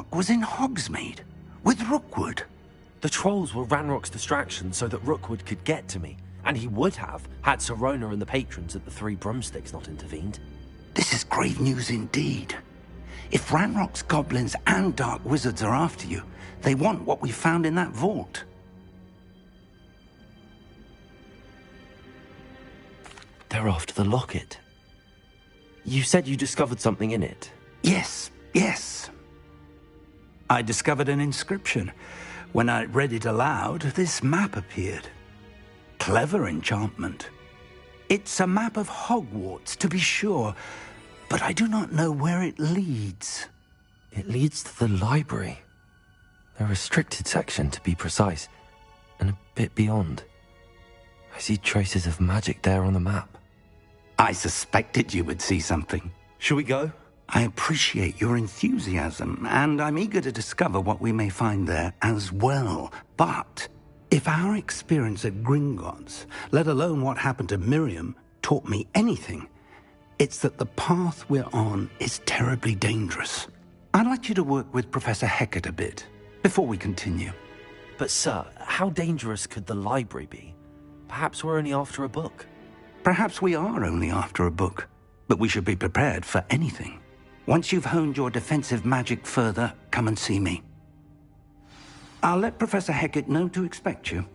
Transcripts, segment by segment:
Ranrock was in Hogsmeade with Rookwood. The trolls were Ranrock's distraction so that Rookwood could get to me, and he would have had Sirona and the patrons at the Three Broomsticks not intervened. This is grave news indeed. If Ranrock's goblins and dark wizards are after you, they want what we found in that vault. They're after the locket. You said you discovered something in it. Yes. I discovered an inscription. When I read it aloud, this map appeared. Clever enchantment. It's a map of Hogwarts, to be sure, but I do not know where it leads. It leads to the library. A restricted section, to be precise, and a bit beyond. I see traces of magic there on the map. I suspected you would see something. Shall we go? I appreciate your enthusiasm, and I'm eager to discover what we may find there as well. But if our experience at Gringotts, let alone what happened to Miriam, taught me anything, it's that the path we're on is terribly dangerous. I'd like you to work with Professor Hecat a bit before we continue. But sir, how dangerous could the library be? Perhaps we're only after a book. Perhaps we are only after a book, but we should be prepared for anything. Once you've honed your defensive magic further, come and see me. I'll let Professor Hecat know to expect you.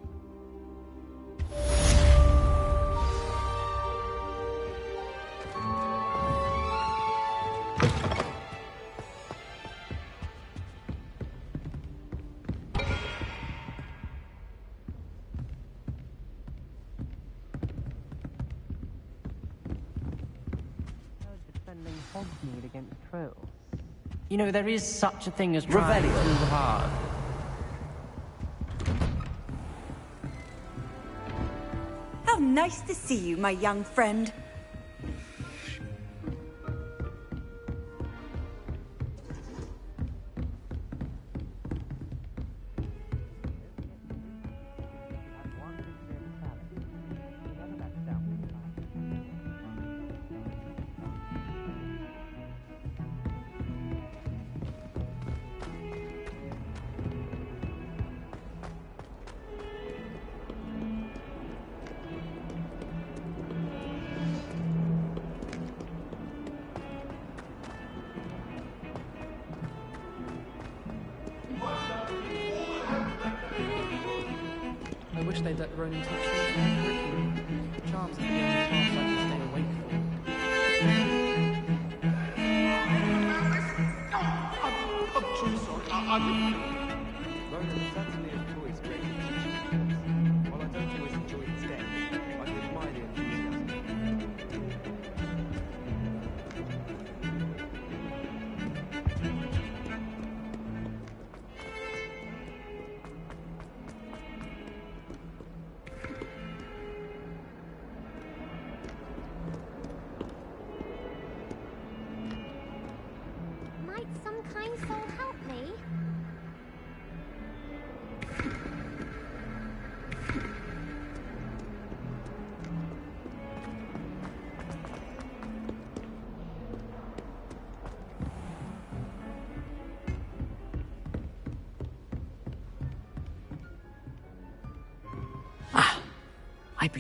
Hogsmeade against trolls. You know, there is such a thing as trying too hard. How nice to see you, my young friend. I wish they'd let Ronan teach me curriculum. Charms are the only class I can stay awake for. I'm too sorry. Ronan certainly enjoys great teaching course. While I don't always enjoy its depth, I can admire the enthusiasm. Might some kind soul help me?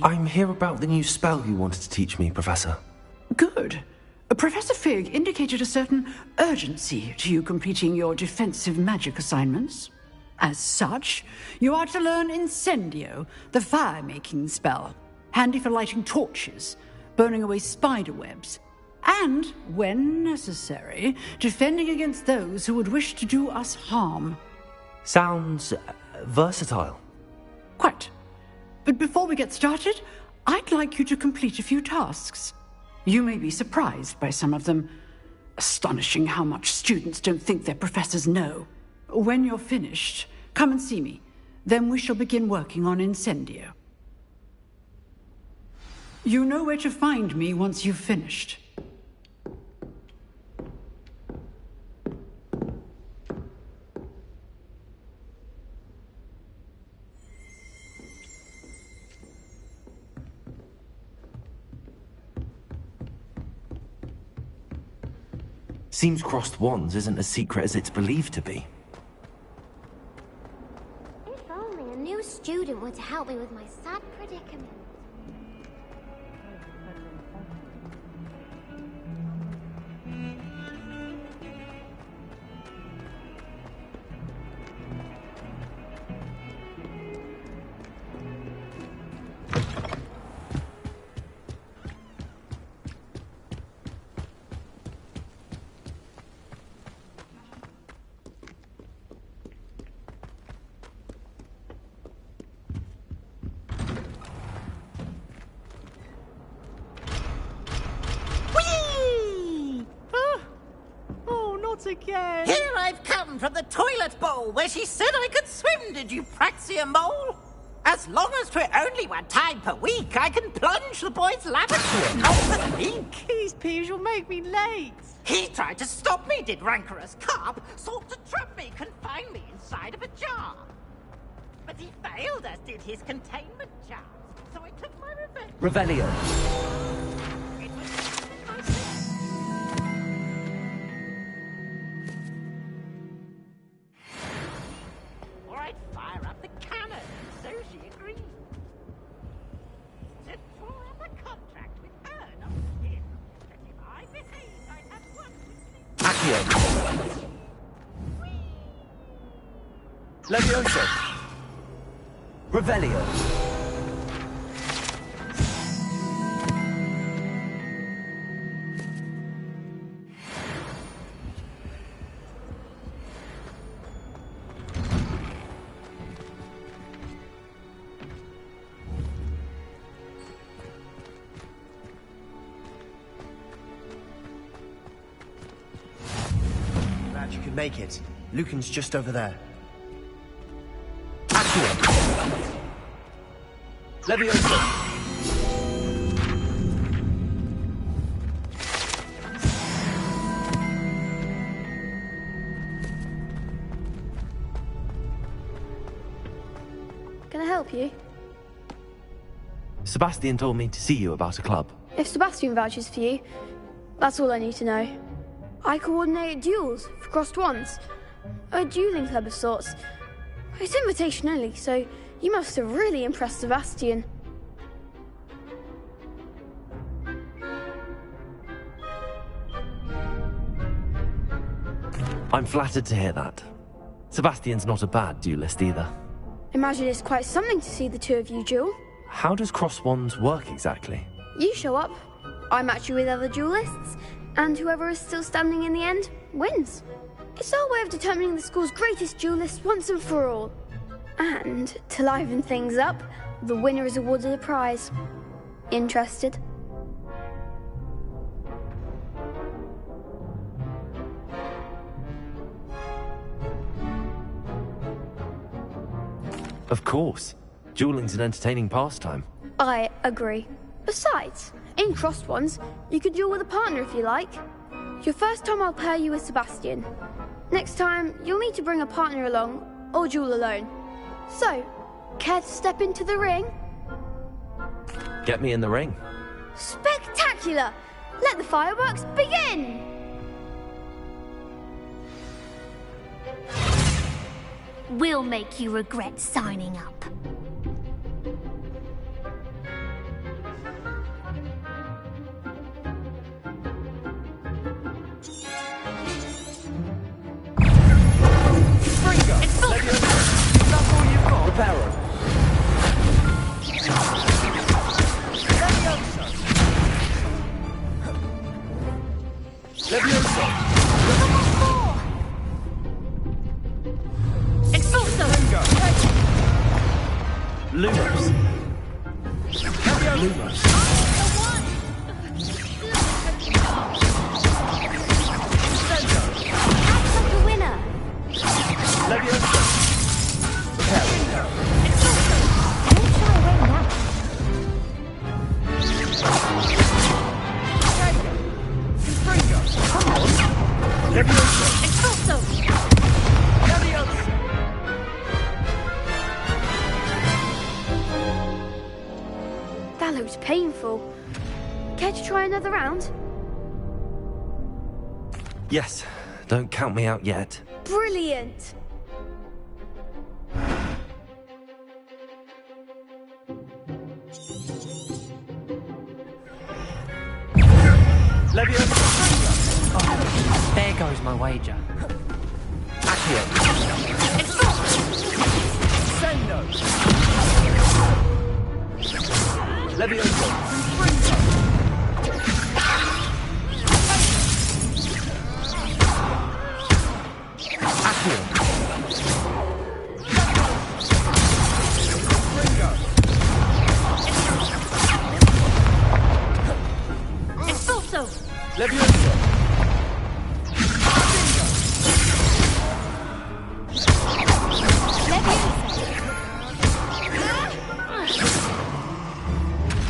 I'm here about the new spell you wanted to teach me, Professor. Good. Professor Fig indicated a certain urgency to you completing your defensive magic assignments. As such, you are to learn Incendio, the fire-making spell, handy for lighting torches, burning away spider webs, and, when necessary, defending against those who would wish to do us harm. Sounds versatile. Quite. But before we get started, I'd like you to complete a few tasks. You may be surprised by some of them. Astonishing how much students don't think their professors know. When you're finished, come and see me. Then we shall begin working on Incendio. You know where to find me once you've finished. Seems crossed wands isn't as secret as it's believed to be. If only a new student were to help me with my sad predicament. Again. Here I've come from the toilet bowl where she said I could swim, did you praxia mole? As long as 'twere only one time per week, I can plunge the boy's lavatory and not the leak. These peeves will make me late. He tried to stop me, did rancorous carp, sought to trap me, confine me inside of a jar. But he failed, as did his containment jars, so I took my revenge. Revelio. It was fire up the cannon, so she agreed. To draw up a contract with her, not him, that if I behaved, I'd have one with me. Accio. Levioso. Revelio. Glad you could make it. Lucan's just over there. Accio. Levioso. Can I help you? Sebastian told me to see you about a club. If Sebastian vouches for you, that's all I need to know. I coordinate duels for crossed wands. A dueling club of sorts. It's invitation only, so you must have really impressed Sebastian. I'm flattered to hear that. Sebastian's not a bad duelist either. Imagine it's quite something to see the two of you duel. How does cross wands work exactly? You show up, I match you with other duelists, and whoever is still standing in the end wins. It's our way of determining the school's greatest duelist once and for all. And to liven things up, the winner is awarded a prize. Interested? Of course. Dueling's an entertaining pastime. I agree. Besides, in crossed ones, you could duel with a partner if you like. Your first time I'll pair you with Sebastian. Next time, you'll need to bring a partner along, or duel alone. So, care to step into the ring? Get me in the ring. Spectacular! Let the fireworks begin! We'll make you regret signing up. Reparo. Levioso. Expulso! Lumos. Lumos. Acts like a winner! Levioso. That looks painful. Care to try another round? Yes, don't count me out yet. Brilliant! Oh, there goes my wager. Accio. Sendo! Levioso! Accio. Expulso! Levioso!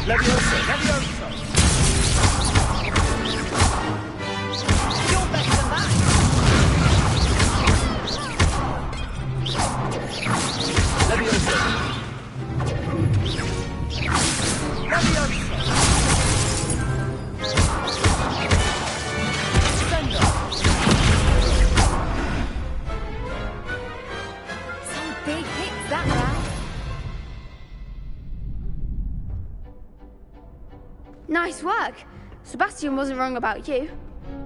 Levioso! Levioso! You're better than that! Levioso! Levioso! Sendo! Some big hits that round. Nice work. Sebastian wasn't wrong about you.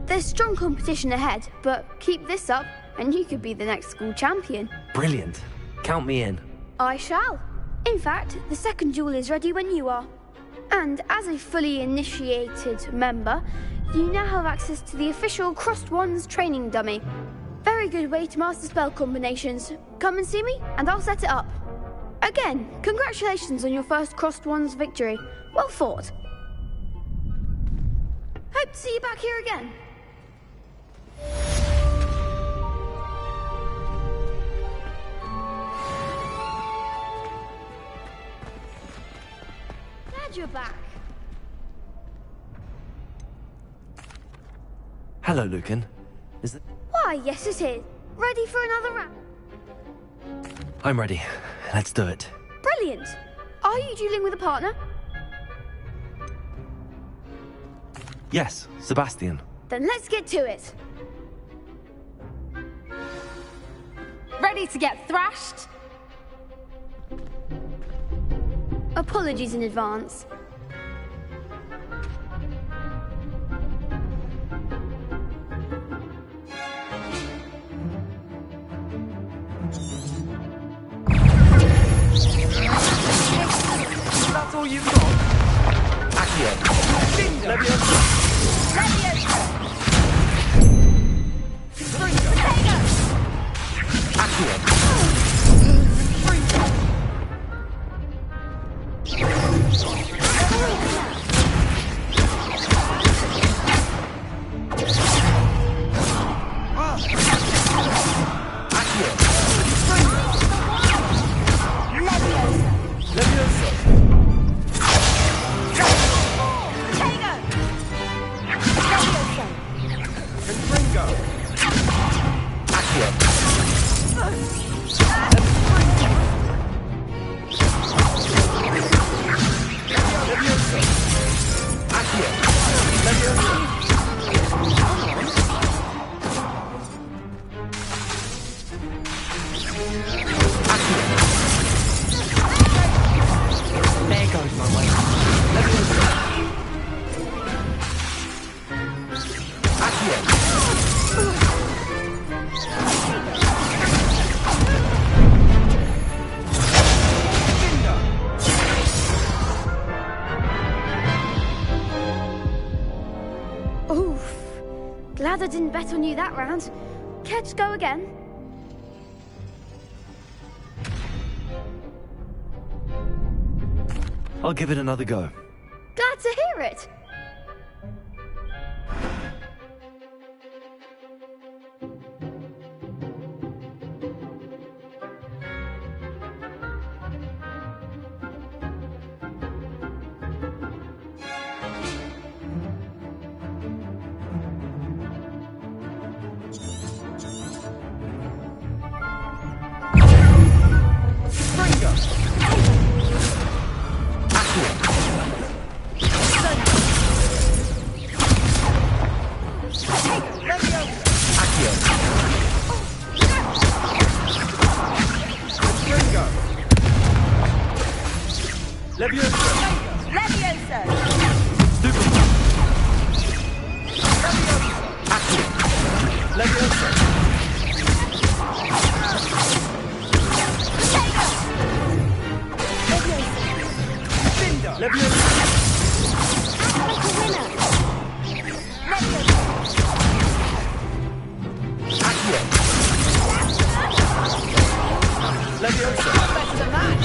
There's strong competition ahead, but keep this up and you could be the next school champion. Brilliant. Count me in. I shall. In fact, the second duel is ready when you are. And as a fully initiated member, you now have access to the official Crossed Wands training dummy. Very good way to master spell combinations. Come and see me and I'll set it up. Again, congratulations on your first Crossed Wands victory. Well fought. Hope to see you back here again. Glad you're back. Hello, Lucan. Is it? Why, yes it is. Ready for another round? I'm ready. Let's do it. Brilliant. Are you dueling with a partner? Yes, Sebastian. Then let's get to it. Ready to get thrashed? Apologies in advance. That's all you've got? Accio. Levioso! Levioso! Accio. Levioso! Confringo! Accio. Levioso! Accio. Levioso! There goes my wager. Accio. Oof. Glad I didn't bet on you that round. Care to go again? I'll give it another go. Glad to hear it. Accio! Leviosa! Leviosa! Super! Accio! Leviosa! Cinder! Leviosa! Accio! Leviosa! Better than that!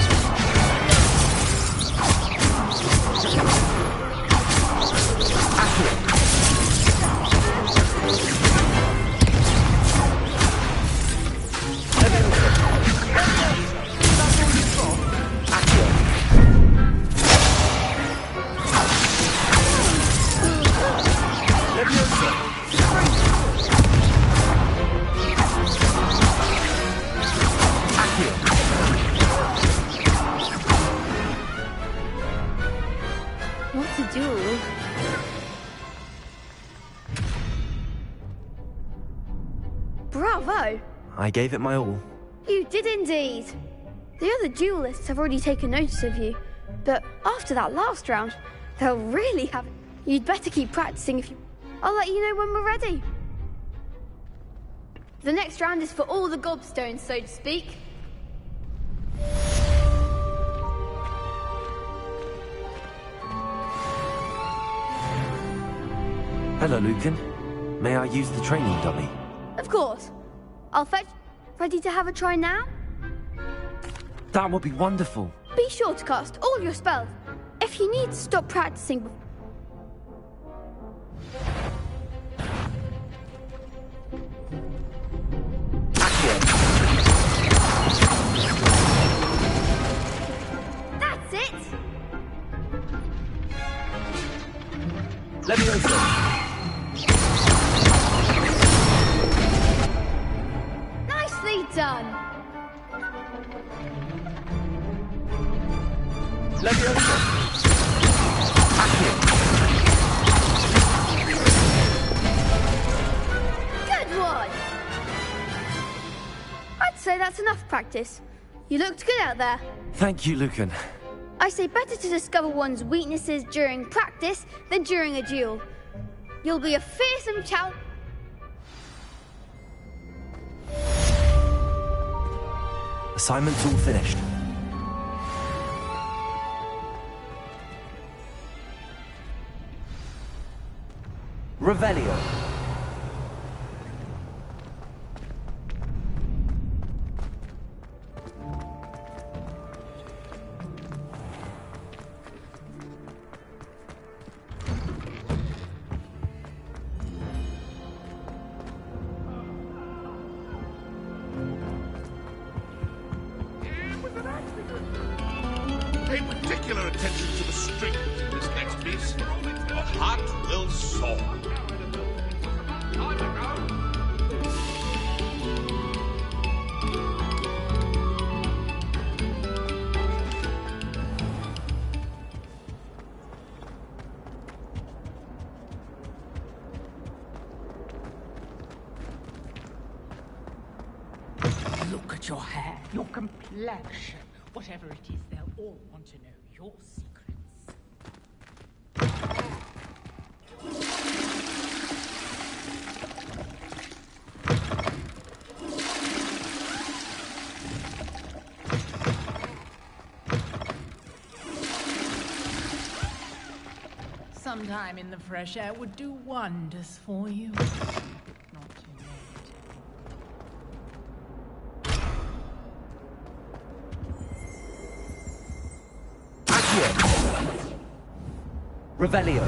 What a duel. Bravo! I gave it my all. You did indeed. The other duelists have already taken notice of you, but after that last round, they'll really have it. You'd better keep practicing if you... I'll let you know when we're ready. The next round is for all the gobstones, so to speak. Hello, Lucan. May I use the training dummy? Of course. I'll fetch... Ready to have a try now? That would be wonderful. Be sure to cast all your spells. If you need to stop practicing... That's it! Leviosa! Nicely done! Leviosa! Good one! I'd say that's enough practice. You looked good out there. Thank you, Lucan. I say better to discover one's weaknesses during practice than during a duel. You'll be a fearsome challenge. Assignment's all finished. Revelio. Pay particular attention to the strings in this next piece. Your heart will soar. Look at your hair, your complexion. Whatever it is, they'll all want to know your secrets. Some time in the fresh air would do wonders for you. Not too late. Revelio.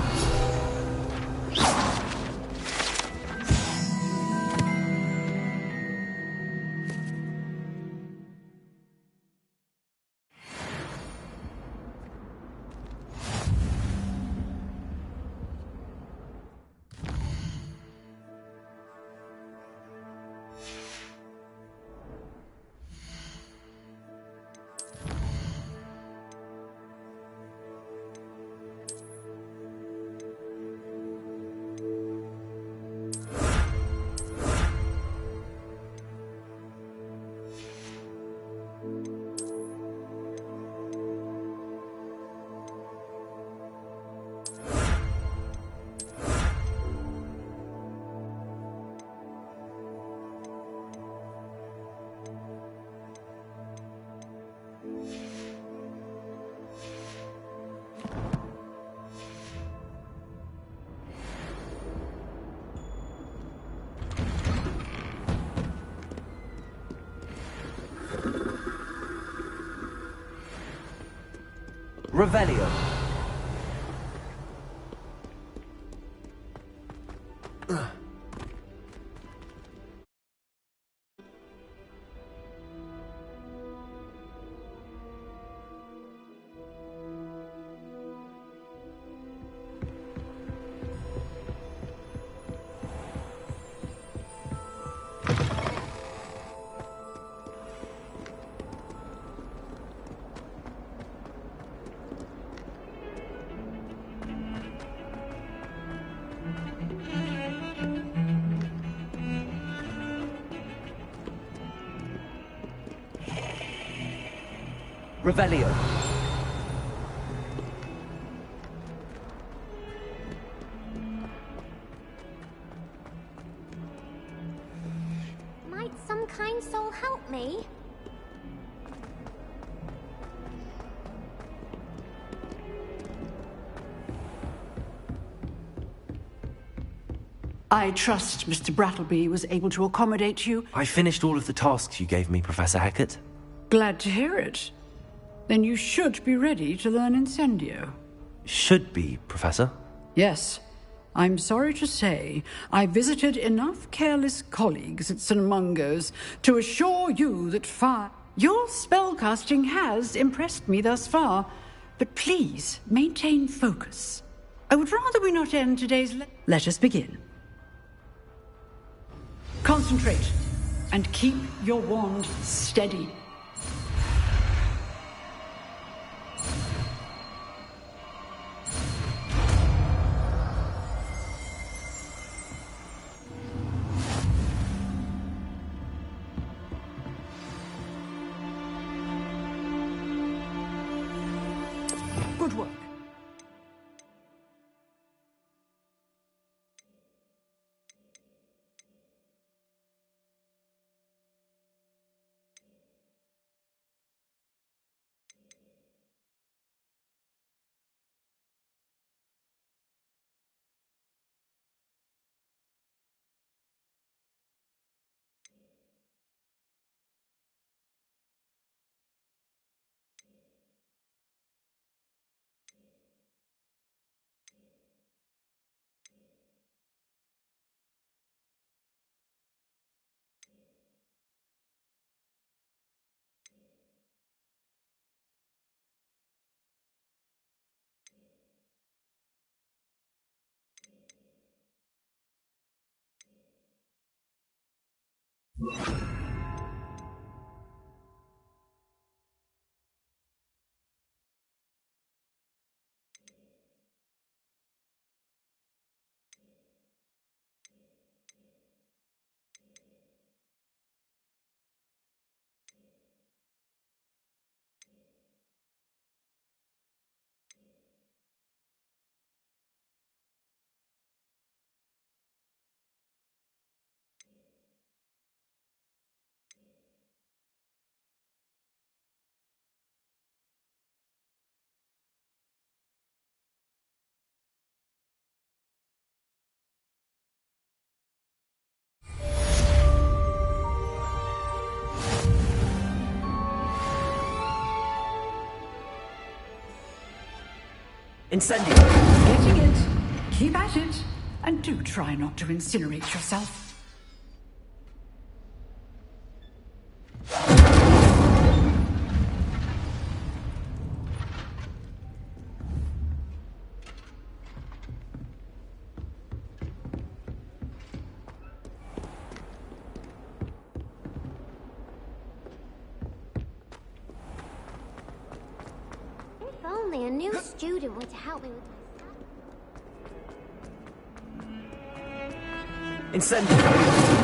Revelio. Revelio. Might some kind soul help me? I trust Mr. Brattleby was able to accommodate you. I finished all of the tasks you gave me, Professor Hecat. Glad to hear it. Then you should be ready to learn Incendio. Should be, Professor. Yes. I'm sorry to say, I visited enough careless colleagues at St. Mungo's to assure you that your spellcasting has impressed me thus far, but please maintain focus. I would rather we not end today's Let us begin. Concentrate and keep your wand steady. Good work. Incendio. Getting it. Keep at it. And do try not to incinerate yourself. If only a new student were to help me with my Incendio.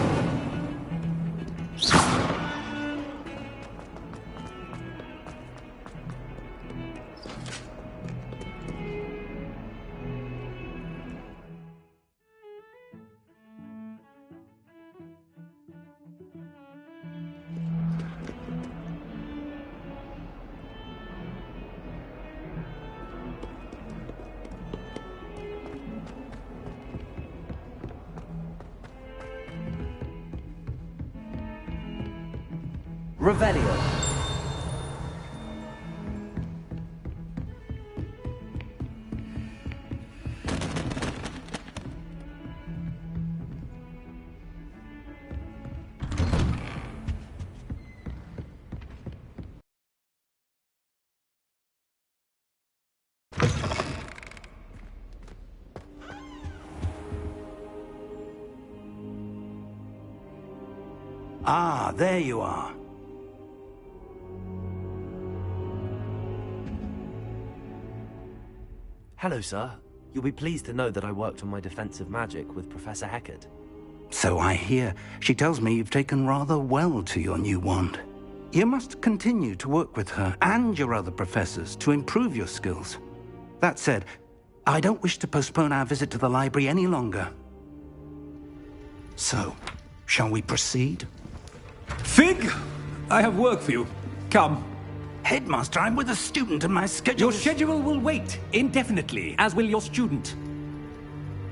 Revelio. Ah, there you are. Hello, sir. You'll be pleased to know that I worked on my defensive magic with Professor Heckard. So I hear. She tells me you've taken rather well to your new wand. You must continue to work with her and your other professors to improve your skills. That said, I don't wish to postpone our visit to the library any longer. So, shall we proceed? Fig, I have work for you. Come. Headmaster, I'm with a student and my schedule... Your schedule will wait indefinitely, as will your student.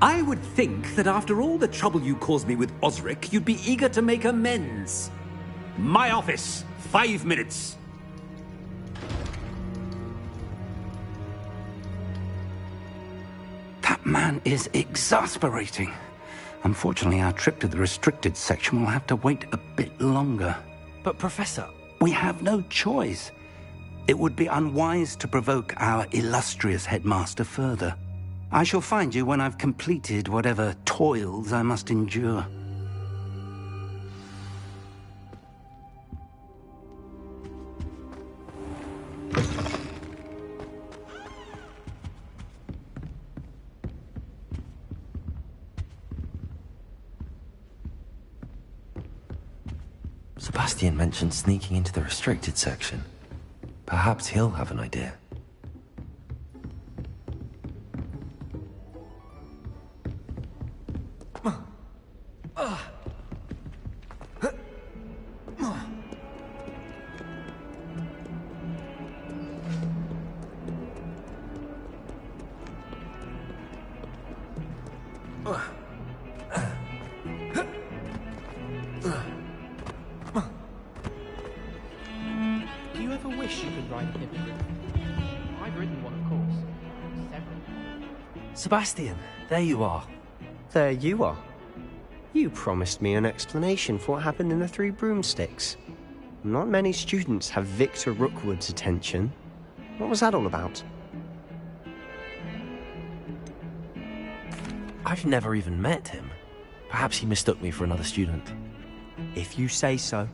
I would think that after all the trouble you caused me with Osric, you'd be eager to make amends. My office, 5 minutes. That man is exasperating. Unfortunately, our trip to the restricted section will have to wait a bit longer. But, Professor... We have no choice. It would be unwise to provoke our illustrious headmaster further. I shall find you when I've completed whatever toils I must endure. Sebastian mentioned sneaking into the restricted section. Perhaps he'll have an idea. Do you ever wish you could ride a hippogriff? I've ridden one, of course. Several. Sebastian, there you are. There you are. You promised me an explanation for what happened in the Three Broomsticks. Not many students have Victor Rookwood's attention. What was that all about? I've never even met him. Perhaps he mistook me for another student. If you say so.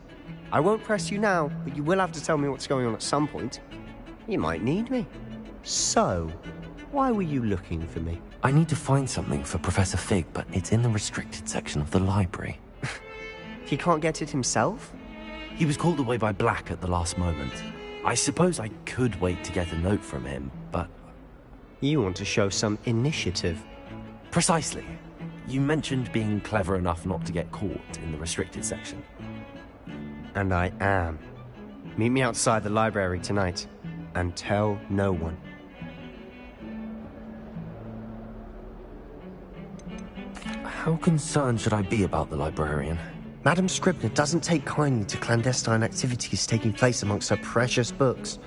I won't press you now, but you will have to tell me what's going on at some point. You might need me. So, why were you looking for me? I need to find something for Professor Fig, but it's in the restricted section of the library. He can't get it himself? He was called away by Black at the last moment. I suppose I could wait to get a note from him, but... You want to show some initiative. Precisely. You mentioned being clever enough not to get caught in the restricted section. And I am. Meet me outside the library tonight, and tell no one. How concerned should I be about the librarian? Madam Scribner doesn't take kindly to clandestine activities taking place amongst her precious books,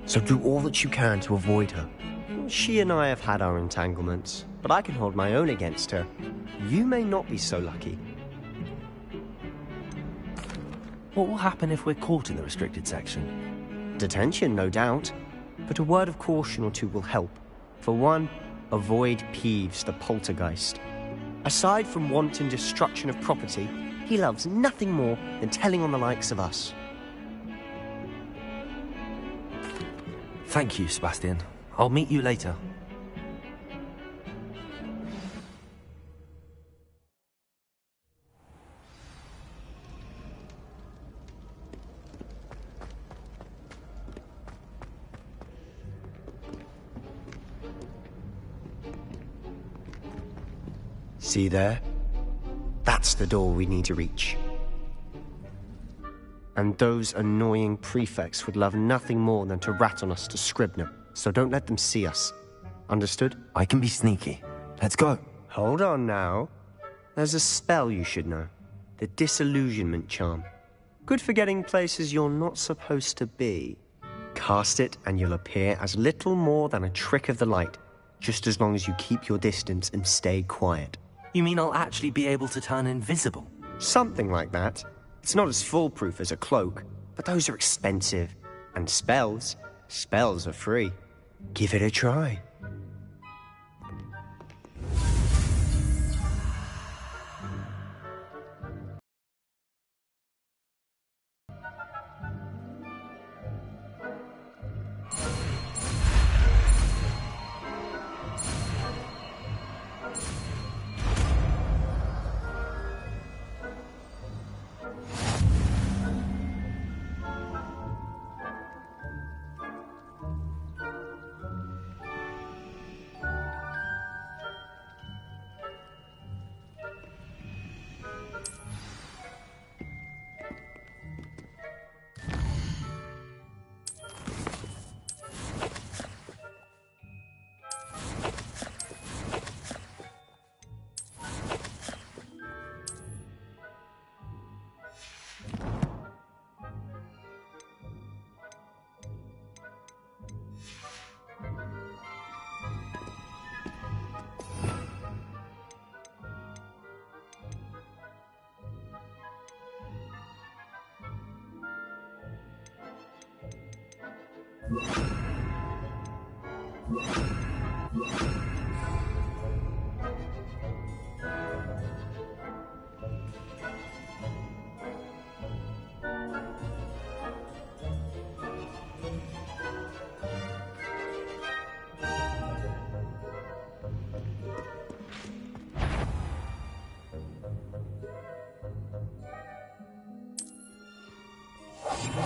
so do all that you can to avoid her. She and I have had our entanglements, but I can hold my own against her. You may not be so lucky. What will happen if we're caught in the restricted section? Detention, no doubt, but a word of caution or two will help. For one, avoid Peeves the poltergeist. Aside from wanton destruction of property, he loves nothing more than telling on the likes of us. Thank you, Sebastian. I'll meet you later. See there? That's the door we need to reach. And those annoying prefects would love nothing more than to rat on us to Scribner, so don't let them see us. Understood? I can be sneaky. Let's go. Hold on now. There's a spell you should know. The Disillusionment Charm. Good for getting places you're not supposed to be. Cast it and you'll appear as little more than a trick of the light, just as long as you keep your distance and stay quiet. You mean I'll actually be able to turn invisible? Something like that. It's not as foolproof as a cloak, but those are expensive. And spells are free. Give it a try.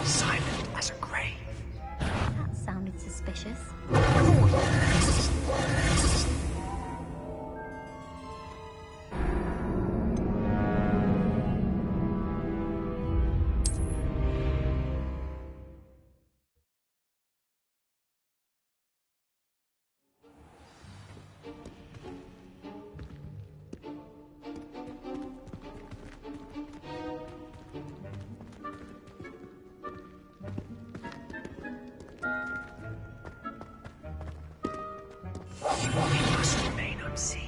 Silent as a grave. That sounded suspicious. We must remain unseen.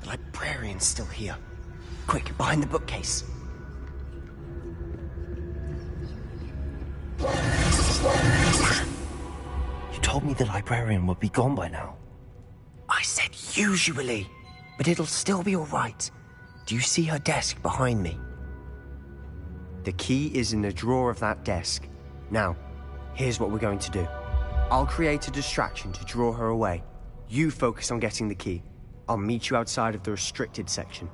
Librarian's still here. Quick, behind the bookcase. You told me the librarian would be gone by now. I said usually, but it'll still be all right. Do you see her desk behind me? The key is in the drawer of that desk. Now, here's what we're going to do. I'll create a distraction to draw her away. You focus on getting the key. I'll meet you outside of the restricted section.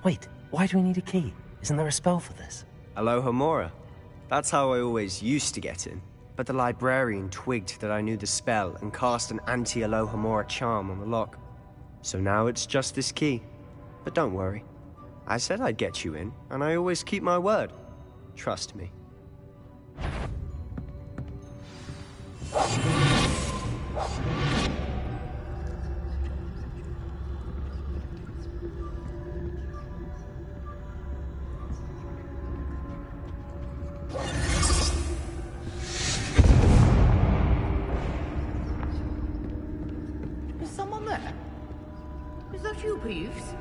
Wait, why do we need a key? Isn't there a spell for this? Alohomora. That's how I always used to get in. But the librarian twigged that I knew the spell and cast an anti-Alohomora charm on the lock. So now it's just this key. But don't worry. I said I'd get you in, and I always keep my word. Trust me. Is someone there? Is that you, Peeves?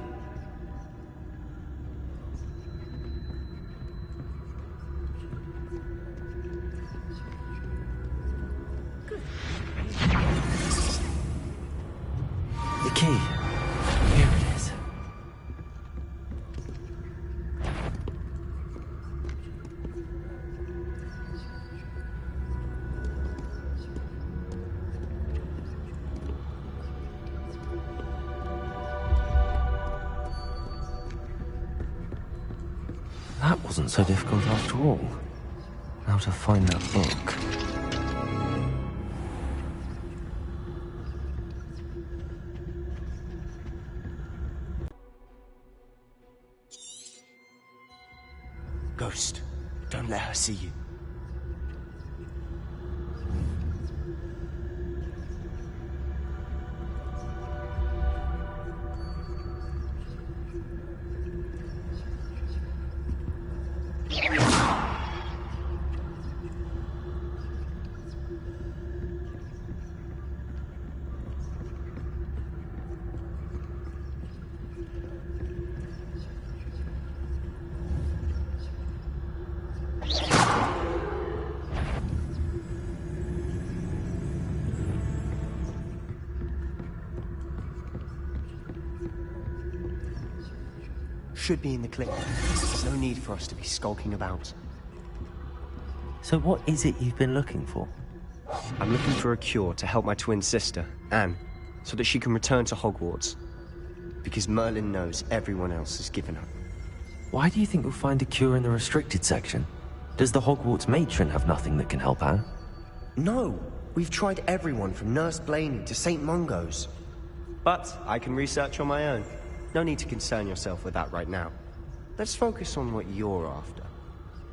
That wasn't so difficult after all. Now to find that book. Ghost, don't let her see you. Should be in the clip. There's no need for us to be skulking about. So what is it you've been looking for? I'm looking for a cure to help my twin sister, Anne, so that she can return to Hogwarts. Because Merlin knows everyone else has given up. Why do you think you'll find a cure in the restricted section? Does the Hogwarts matron have nothing that can help Anne? No! We've tried everyone from Nurse Blaney to St. Mungo's. But I can research on my own. No need to concern yourself with that right now. Let's focus on what you're after.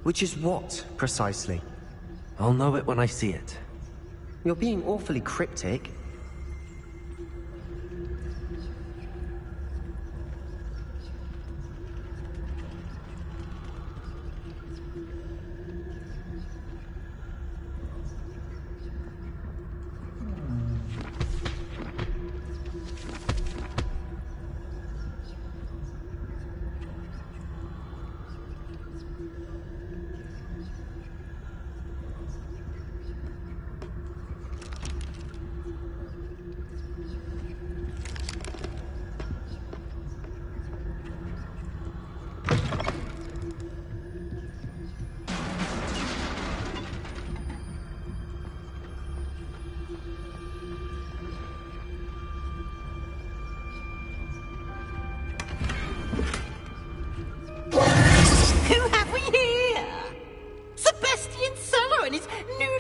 Which is what, precisely? I'll know it when I see it. You're being awfully cryptic.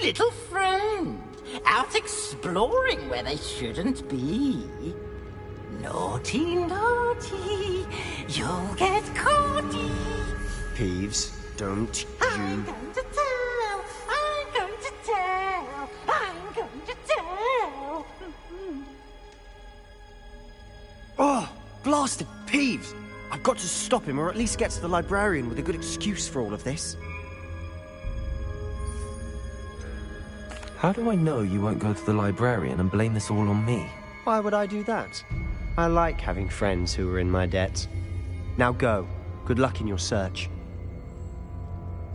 Little friend, out exploring where they shouldn't be. Naughty, naughty, you'll get caughty. Peeves, don't I'm going to tell, I'm going to tell, I'm going to tell. Oh, blasted Peeves! I've got to stop him, or at least get to the librarian with a good excuse for all of this. How do I know you won't go to the librarian and blame this all on me? Why would I do that? I like having friends who are in my debt. Now go. Good luck in your search.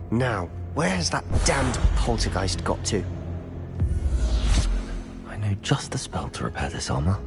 Now, where has that damned poltergeist got to? I know just the spell to repair this armor.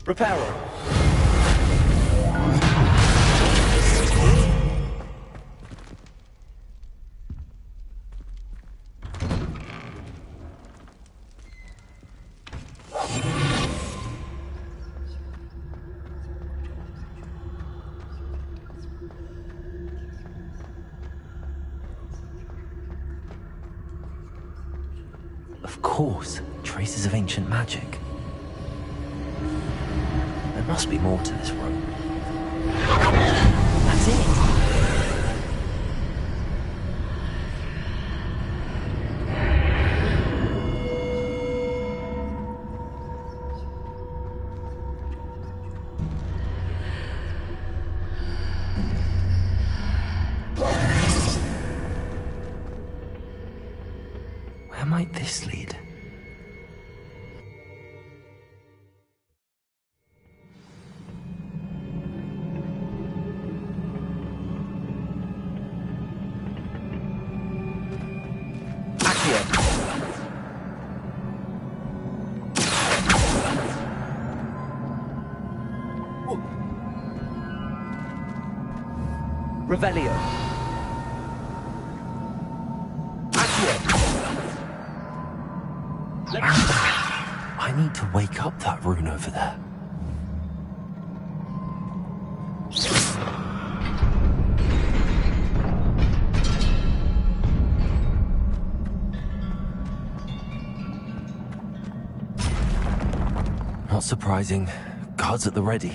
Repairer. Of course, traces of ancient magic. There must be more to this room. might this lead? Revelio. I need to wake up that rune over there. Not surprising. Guards at the ready.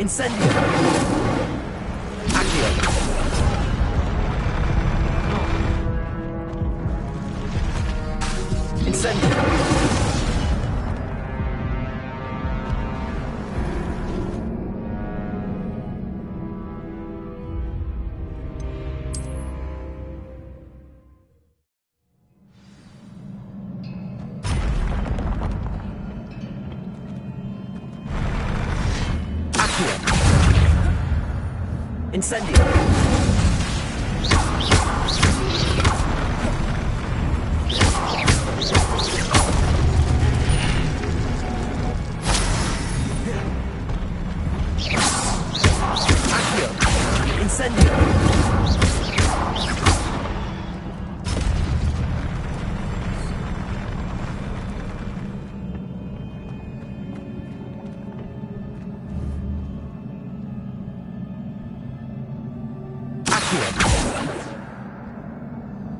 Incendio. Accio. Incendio. Incendio. Accio. Incendio.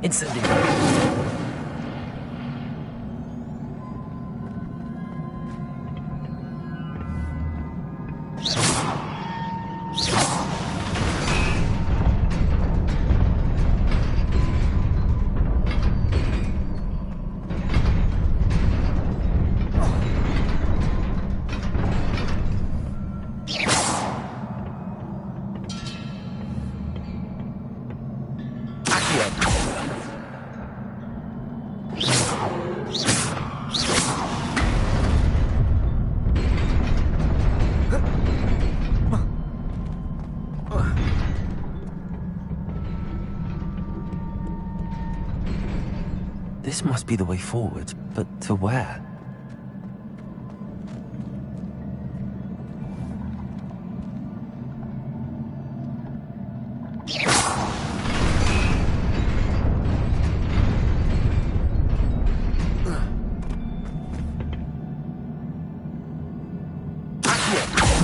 Incendio. This must be the way forward, but to where?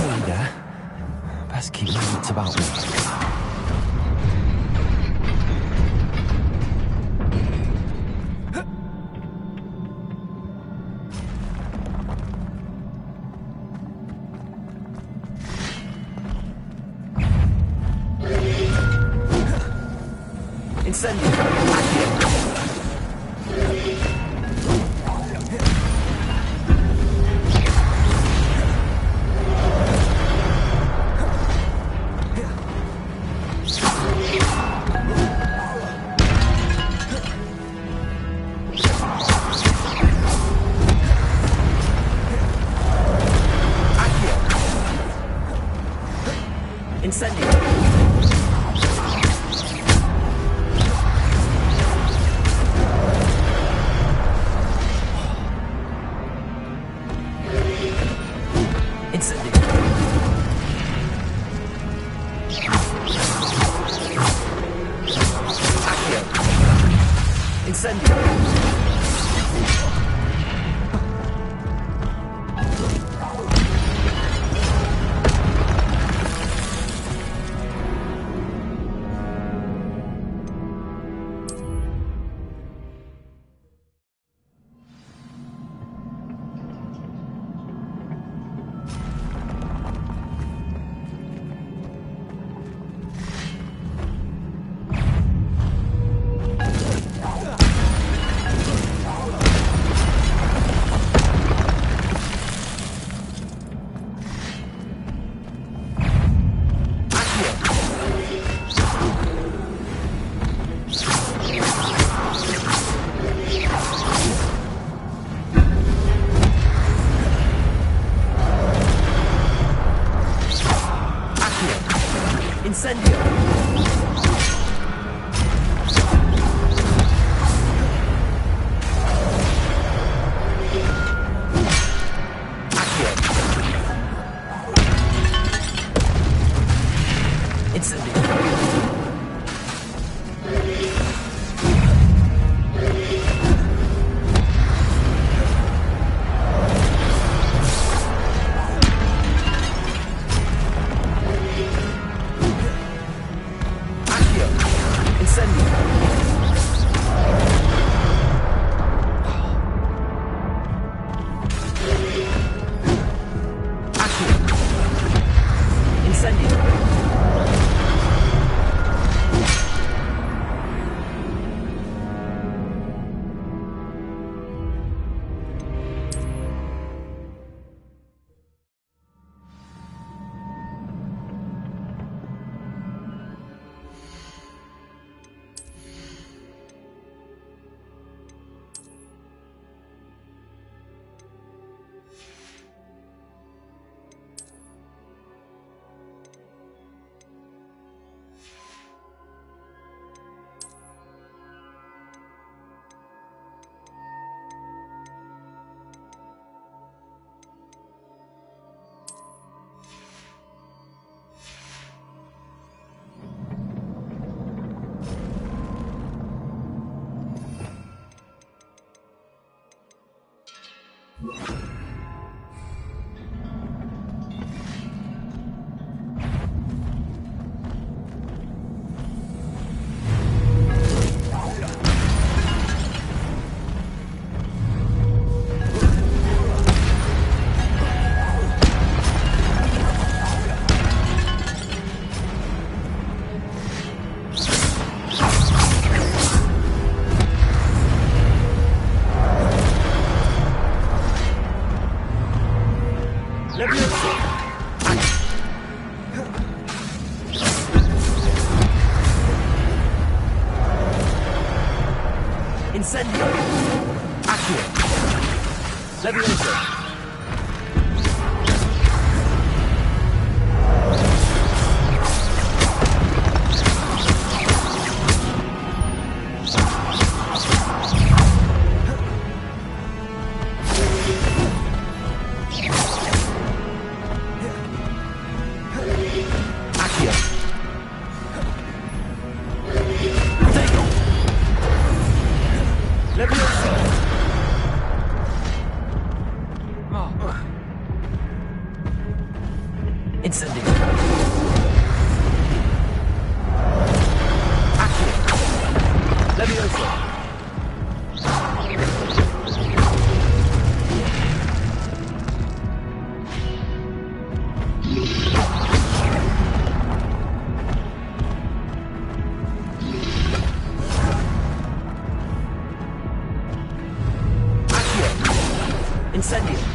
Hey there. Best keep my wits about me. Incendio! Accio! Levioso! Leviosa! Incendio!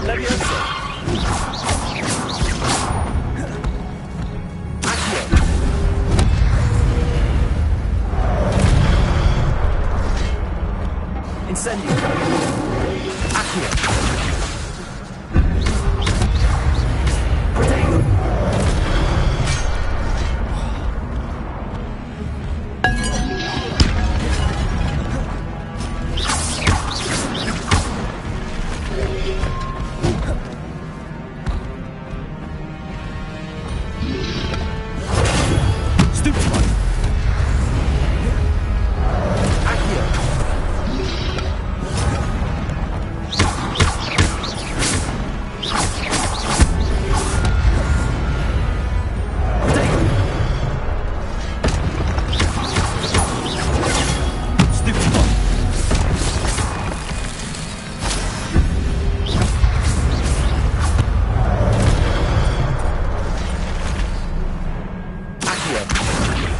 Leviosa! Incendio! Accio! Protego! Stupefy!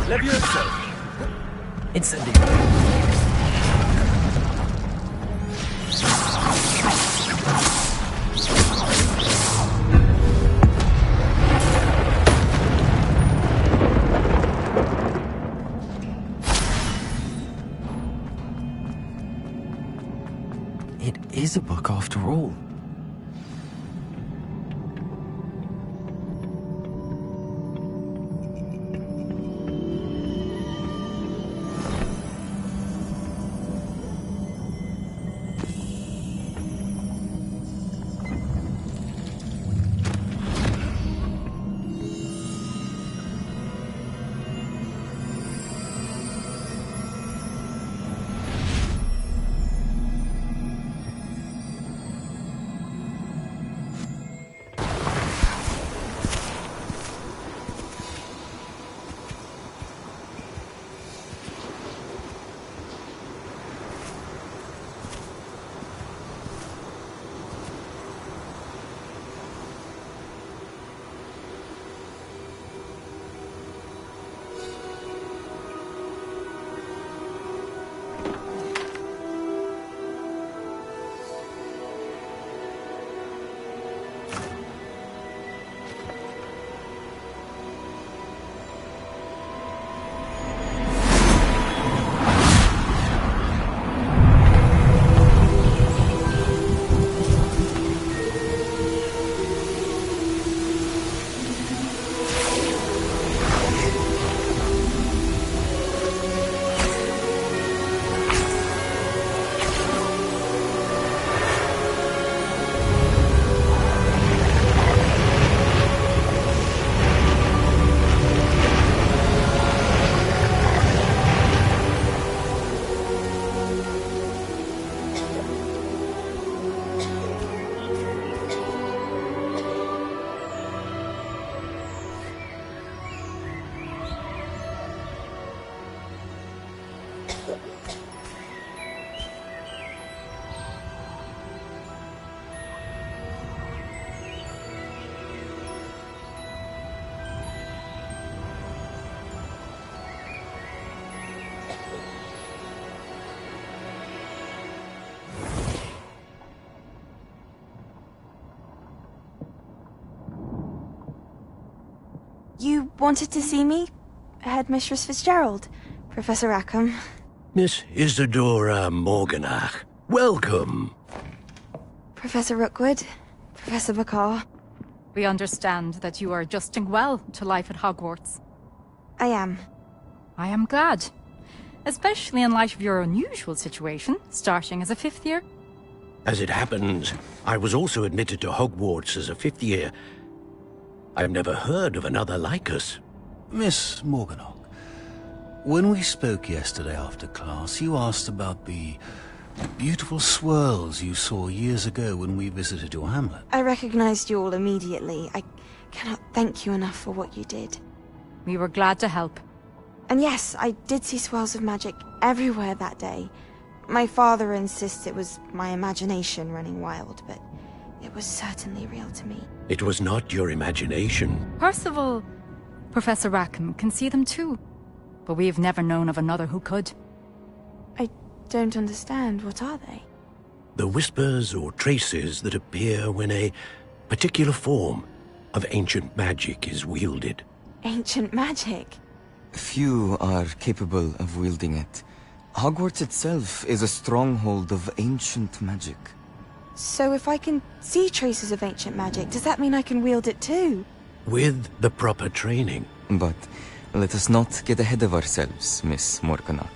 Leviosa! Incendio! It is a book after all. You wanted to see me? Headmistress Fitzgerald, Professor Rackham. Miss Isadora Morganach, welcome. Professor Rookwood, Professor Bakar. We understand that you are adjusting well to life at Hogwarts. I am. I am glad. Especially in light of your unusual situation, starting as a 5th year. As it happens, I was also admitted to Hogwarts as a 5th year. I've never heard of another like us. Miss Morganach, when we spoke yesterday after class, you asked about the beautiful swirls you saw years ago when we visited your hamlet. I recognized you all immediately. I cannot thank you enough for what you did. We were glad to help. And yes, I did see swirls of magic everywhere that day. My father insists it was my imagination running wild, but it was certainly real to me. It was not your imagination. Percival, Professor Rackham can see them too. But we have never known of another who could. I don't understand. What are they? The whispers or traces that appear when a particular form of ancient magic is wielded. Ancient magic? Few are capable of wielding it. Hogwarts itself is a stronghold of ancient magic. So if I can see traces of ancient magic, does that mean I can wield it too? With the proper training. But let us not get ahead of ourselves, Miss Morganach.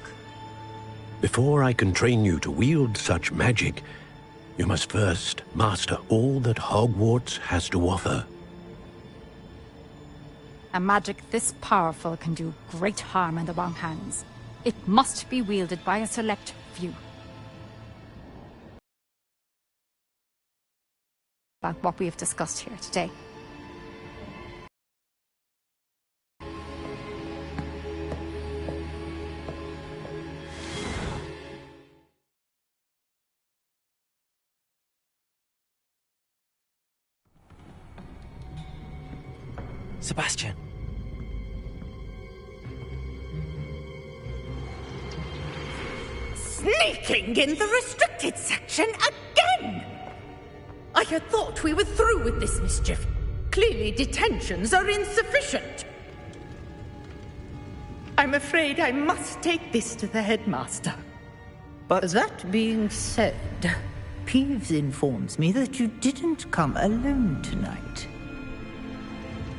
Before I can train you to wield such magic, you must first master all that Hogwarts has to offer. A magic this powerful can do great harm in the wrong hands. It must be wielded by a select few. About what we have discussed here today. Sebastian. Sneaking in the restricted section again! I had thought we were through with this mischief. Clearly detentions are insufficient. I'm afraid I must take this to the headmaster. But that being said, Peeves informs me that you didn't come alone tonight.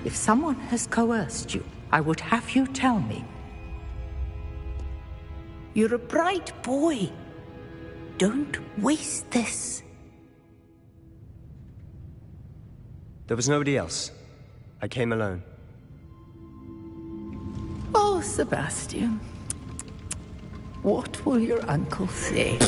If someone has coerced you, I would have you tell me. You're a bright boy. Don't waste this. There was nobody else. I came alone. Oh, Sebastian. What will your uncle say?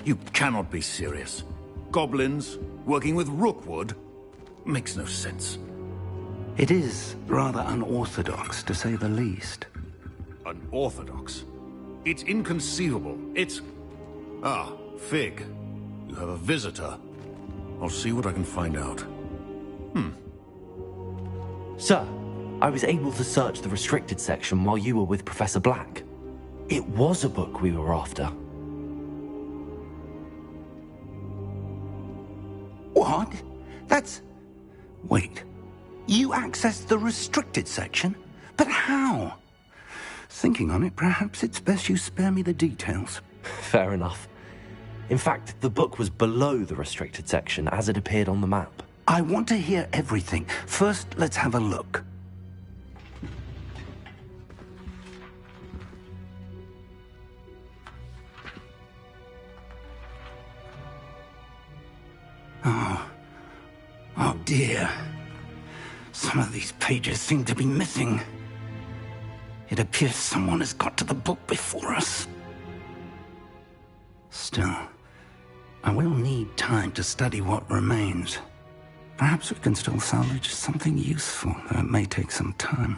You cannot be serious. Goblins working with Rookwood? Makes no sense. It is rather unorthodox, to say the least. Unorthodox? It's inconceivable. It's... Ah, Fig. You have a visitor. I'll see what I can find out. Sir, I was able to search the restricted section while you were with Professor Black. It was a book we were after. What? That's... Wait. You accessed the restricted section? But how? Thinking on it, perhaps it's best you spare me the details. Fair enough. In fact, the book was below the restricted section as it appeared on the map. I want to hear everything. First, let's have a look. Oh dear. Some of these pages seem to be missing. It appears someone has got to the book before us. Still, I will need time to study what remains. Perhaps we can still salvage something useful, though it may take some time.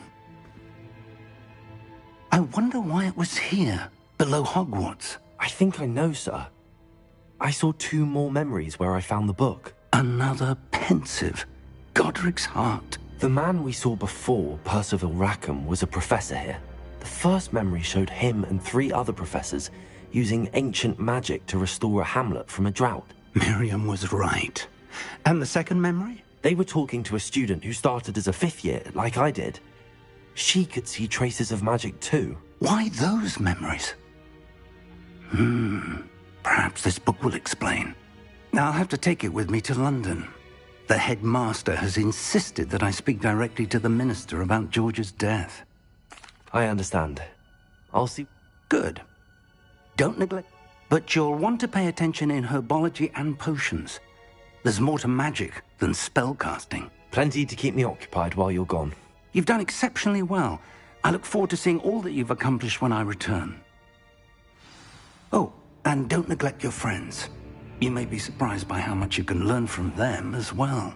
I wonder why it was here, below Hogwarts. I think I know, sir. I saw 2 more memories where I found the book. Another pensive. Godric's heart. The man we saw before, Percival Rackham, was a professor here. The first memory showed him and 3 other professors using ancient magic to restore a hamlet from a drought. Miriam was right. And the second memory? They were talking to a student who started as a 5th year, like I did. She could see traces of magic too. Why those memories? Perhaps this book will explain. I'll have to take it with me to London. The headmaster has insisted that I speak directly to the minister about George's death. I understand. I'll see... Good. Don't neglect... But you'll want to pay attention in herbology and potions. There's more to magic than spellcasting. Plenty to keep me occupied while you're gone. You've done exceptionally well. I look forward to seeing all that you've accomplished when I return. Oh, and don't neglect your friends. You may be surprised by how much you can learn from them as well.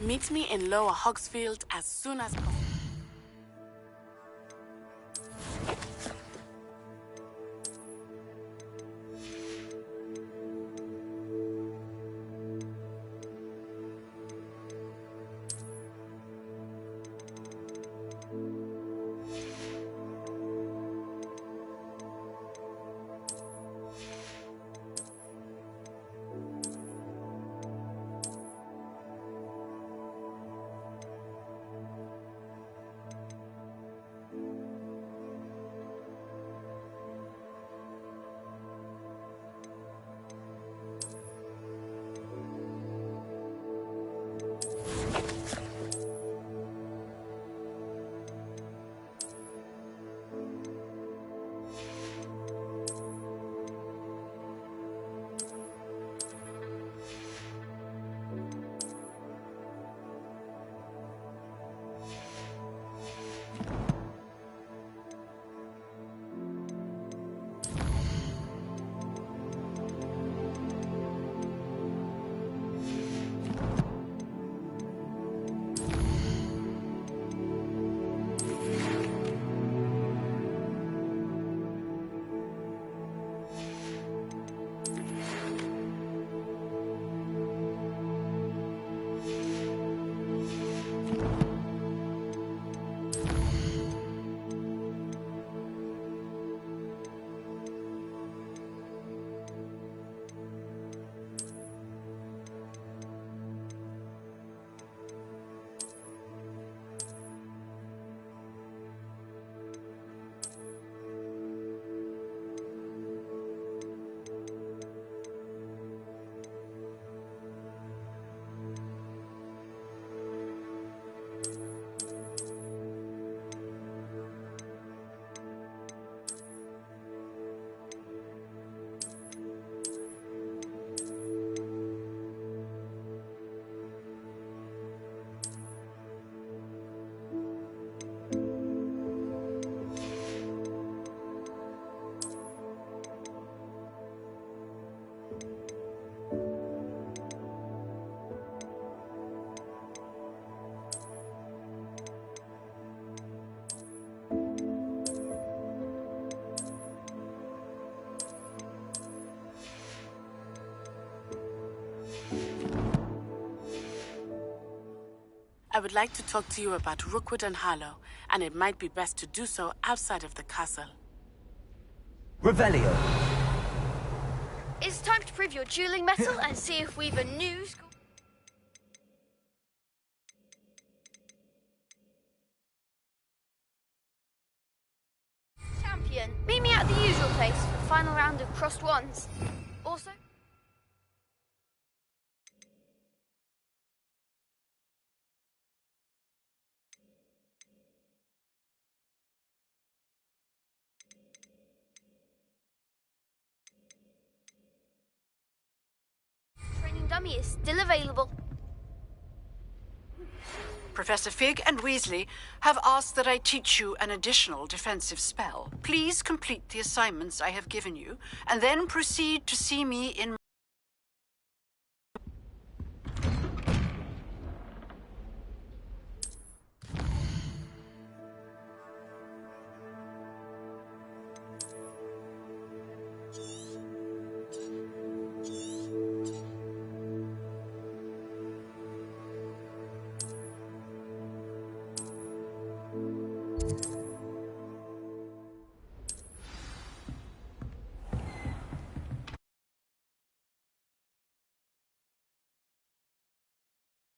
Meet me in Lower Hogsfield as soon as possible. I would like to talk to you about Rookwood and Harlow, and it might be best to do so outside of the castle. Revelio. It's time to prove your dueling mettle and see if we've a new school champion. Meet me at the usual place for the final round of crossed wands. Also, training dummy is still available. Professor Fig and Weasley have asked that I teach you an additional defensive spell. Please complete the assignments I have given you, and then proceed to see me in